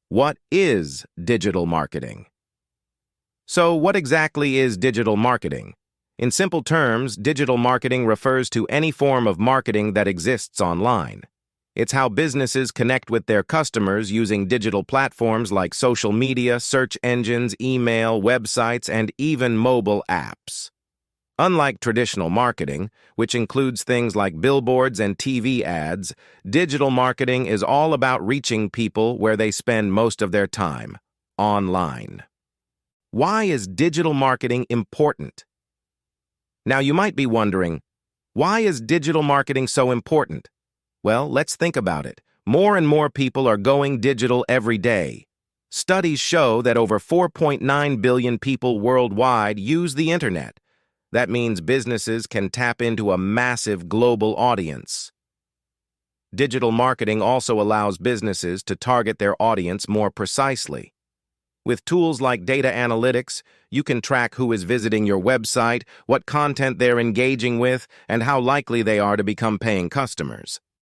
What is digital marketing? So, what exactly is digital marketing? In simple terms, digital marketing refers to any form of marketing that exists online. It's how businesses connect with their customers using digital platforms like social media, search engines, email, websites, and even mobile apps. Unlike traditional marketing, which includes things like billboards and TV ads, digital marketing is all about reaching people where they spend most of their time, online. Why is digital marketing important? Now you might be wondering, why is digital marketing so important? Well, let's think about it. More and more people are going digital every day. Studies show that over 4.9 billion people worldwide use the internet. That means businesses can tap into a massive global audience. Digital marketing also allows businesses to target their audience more precisely. With tools like data analytics, you can track who is visiting your website, what content they're engaging with, and how likely they are to become paying customers.